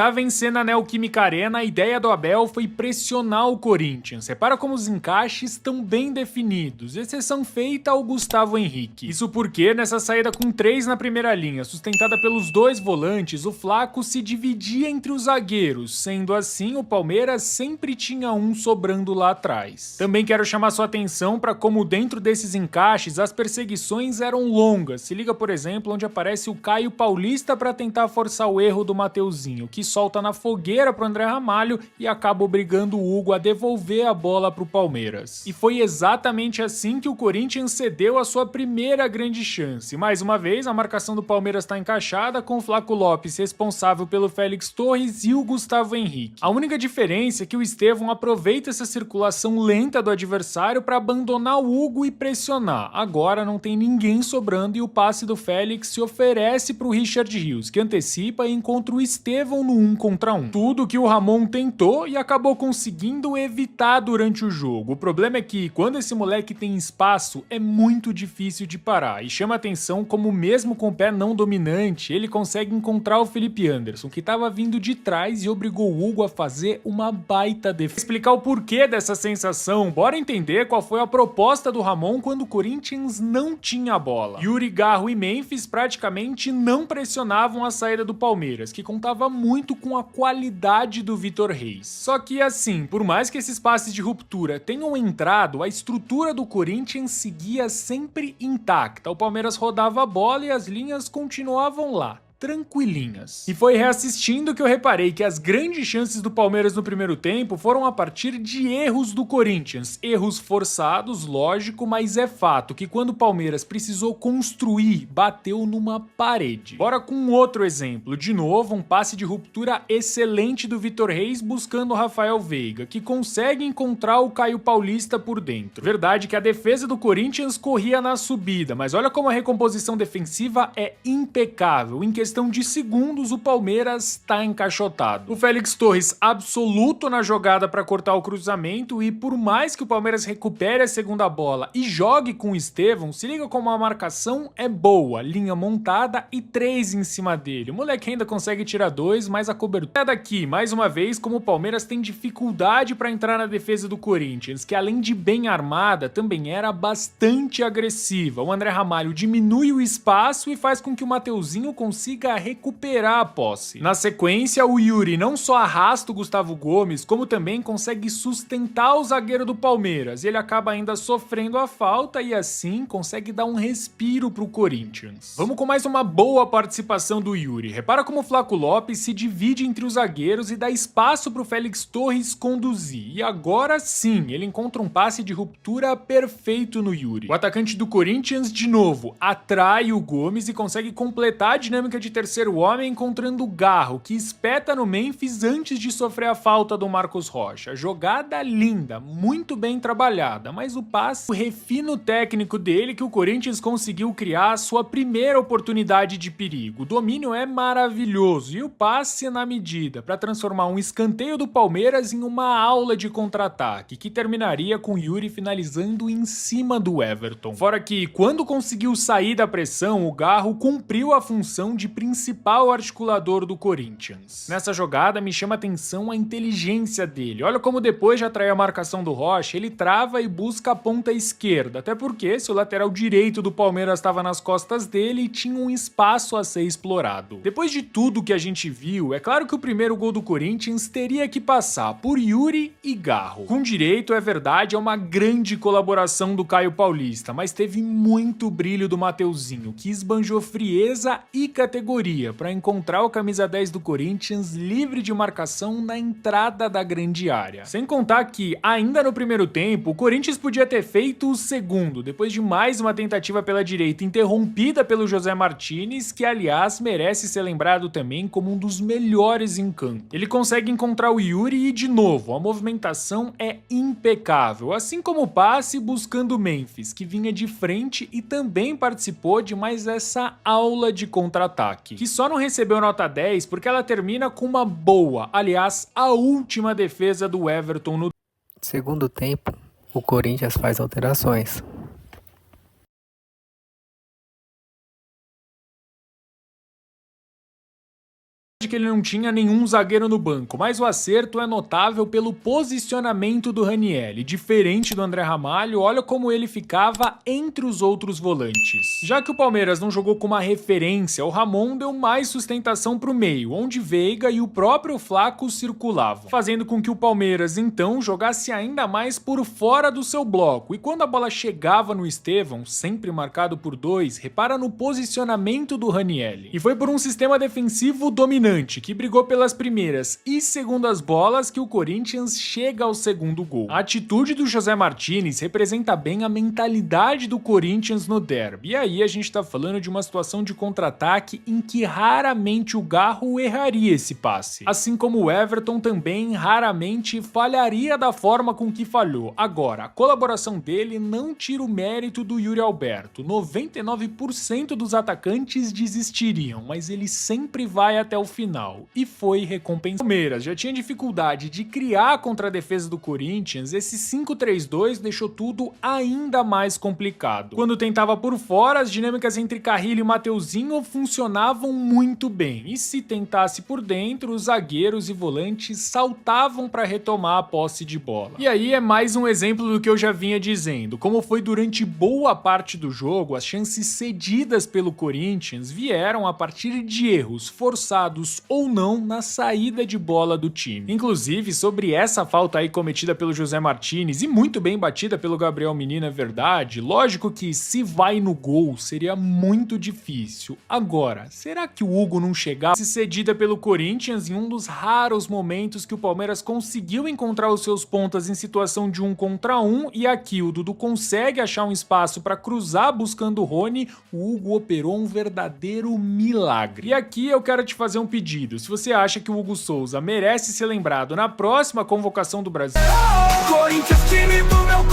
Já vencer na Neoquímica Arena, a ideia do Abel foi pressionar o Corinthians. Repara como os encaixes estão bem definidos, exceção feita ao Gustavo Henrique. Isso porque, nessa saída com 3 na primeira linha, sustentada pelos 2 volantes, o Flaco se dividia entre os zagueiros. Sendo assim, o Palmeiras sempre tinha um sobrando lá atrás. Também quero chamar sua atenção para como dentro desses encaixes as perseguições eram longas. Se liga, por exemplo, onde aparece o Caio Paulista para tentar forçar o erro do Mateuzinho, que solta na fogueira pro André Ramalho e acaba obrigando o Hugo a devolver a bola pro Palmeiras. E foi exatamente assim que o Corinthians cedeu a sua primeira grande chance. Mais uma vez, a marcação do Palmeiras está encaixada, com o Flaco Lopes responsável pelo Félix Torres e o Gustavo Henrique. A única diferença é que o Estevão aproveita essa circulação lenta do adversário para abandonar o Hugo e pressionar. Agora não tem ninguém sobrando e o passe do Félix se oferece pro Richard Rios, que antecipa e encontra o Estevão no 1 contra 1. Tudo que o Ramon tentou e acabou conseguindo evitar durante o jogo. O problema é que quando esse moleque tem espaço, é muito difícil de parar. E chama atenção como mesmo com o pé não dominante, ele consegue encontrar o Felipe Anderson, que estava vindo de trás e obrigou o Hugo a fazer uma baita defesa. Explicar o porquê dessa sensação, bora entender qual foi a proposta do Ramon quando o Corinthians não tinha a bola. Yuri, Garro e Memphis praticamente não pressionavam a saída do Palmeiras, que contava muito com a qualidade do Vitor Reis. Só que assim, por mais que esses passes de ruptura tenham entrado, a estrutura do Corinthians seguia sempre intacta. O Palmeiras rodava a bola e as linhas continuavam lá, tranquilinhas. E foi reassistindo que eu reparei que as grandes chances do Palmeiras no primeiro tempo foram a partir de erros do Corinthians. Erros forçados, lógico, mas é fato que quando o Palmeiras precisou construir, bateu numa parede. Bora com outro exemplo. De novo, um passe de ruptura excelente do Vitor Reis buscando o Rafael Veiga, que consegue encontrar o Caio Paulista por dentro. Verdade que a defesa do Corinthians corria na subida, mas olha como a recomposição defensiva é impecável. Em questão de segundos, o Palmeiras tá encaixotado. O Félix Torres absoluto na jogada para cortar o cruzamento e por mais que o Palmeiras recupere a segunda bola e jogue com o Estevão, se liga como a marcação é boa, linha montada e 3 em cima dele. O moleque ainda consegue tirar 2, mas a cobertura é daqui. Mais uma vez, como o Palmeiras tem dificuldade para entrar na defesa do Corinthians, que além de bem armada, também era bastante agressiva. O André Ramalho diminui o espaço e faz com que o Mateuzinho consiga recuperar a posse. Na sequência, o Yuri não só arrasta o Gustavo Gomes, como também consegue sustentar o zagueiro do Palmeiras. Ele acaba ainda sofrendo a falta e assim consegue dar um respiro pro Corinthians. Vamos com mais uma boa participação do Yuri. Repara como o Flaco Lopes se divide entre os zagueiros e dá espaço pro Félix Torres conduzir. E agora sim, ele encontra um passe de ruptura perfeito no Yuri. O atacante do Corinthians, de novo, atrai o Gomes e consegue completar a dinâmica de terceiro homem encontrando o Garro, que espeta no Memphis antes de sofrer a falta do Marcos Rocha. Jogada linda, muito bem trabalhada, mas o passe, o refino técnico dele que o Corinthians conseguiu criar a sua primeira oportunidade de perigo. O domínio é maravilhoso e o passe na medida para transformar um escanteio do Palmeiras em uma aula de contra-ataque, que terminaria com Yuri finalizando em cima do Everton. Fora que, quando conseguiu sair da pressão, o Garro cumpriu a função de principal articulador do Corinthians. Nessa jogada me chama a atenção a inteligência dele. Olha como depois de atrair a marcação do Rocha, ele trava e busca a ponta esquerda, até porque se o lateral direito do Palmeiras estava nas costas dele, tinha um espaço a ser explorado. Depois de tudo que a gente viu, é claro que o primeiro gol do Corinthians teria que passar por Yuri e Garro. Com direito, é verdade, é uma grande colaboração do Caio Paulista, mas teve muito brilho do Mateuzinho, que esbanjou frieza e categoria para encontrar o camisa 10 do Corinthians livre de marcação na entrada da grande área. Sem contar que, ainda no primeiro tempo, o Corinthians podia ter feito o segundo, depois de mais uma tentativa pela direita interrompida pelo José Martinez, que aliás merece ser lembrado também como um dos melhores em campo. Ele consegue encontrar o Yuri e de novo, a movimentação é impecável, assim como o passe buscando o Memphis, que vinha de frente e também participou de mais essa aula de contra-ataque, que só não recebeu nota 10 porque ela termina com uma boa, aliás, a última defesa do Everton no segundo tempo. O Corinthians faz alterações. de que ele não tinha nenhum zagueiro no banco, mas o acerto é notável pelo posicionamento do Ranieri. Diferente do André Ramalho, olha como ele ficava entre os outros volantes. Já que o Palmeiras não jogou com uma referência, o Ramon deu mais sustentação para o meio, onde Veiga e o próprio Flaco circulavam, fazendo com que o Palmeiras então jogasse ainda mais por fora do seu bloco. E quando a bola chegava no Estevão, sempre marcado por dois, repara no posicionamento do Ranieri. E foi por um sistema defensivo dominante, que brigou pelas primeiras e segundas bolas, que o Corinthians chega ao segundo gol. A atitude do José Martínez representa bem a mentalidade do Corinthians no derby. E aí a gente tá falando de uma situação de contra-ataque em que raramente o Garro erraria esse passe. Assim como o Everton também raramente falharia da forma com que falhou. Agora, a colaboração dele não tira o mérito do Yuri Alberto. 99% dos atacantes desistiriam, mas ele sempre vai até o final e foi recompensado. O Palmeiras já tinha dificuldade de criar contra a defesa do Corinthians, esse 5-3-2 deixou tudo ainda mais complicado. Quando tentava por fora, as dinâmicas entre Carrilho e Mateuzinho funcionavam muito bem, e se tentasse por dentro, os zagueiros e volantes saltavam para retomar a posse de bola. E aí é mais um exemplo do que eu já vinha dizendo, como foi durante boa parte do jogo, as chances cedidas pelo Corinthians vieram a partir de erros, forçados ou não, na saída de bola do time. Inclusive, sobre essa falta aí cometida pelo José Martínez, e muito bem batida pelo Gabriel Menino, é verdade, lógico que se vai no gol seria muito difícil. Agora, será que o Hugo não chegasse cedida pelo Corinthians em um dos raros momentos que o Palmeiras conseguiu encontrar os seus pontas em situação de 1 contra 1, e aqui o Dudu consegue achar um espaço para cruzar buscando o Rony, o Hugo operou um verdadeiro milagre. E aqui eu quero te fazer um pedido, se você acha que o Hugo Souza merece ser lembrado na próxima convocação do Brasil... Corinthians, time do meu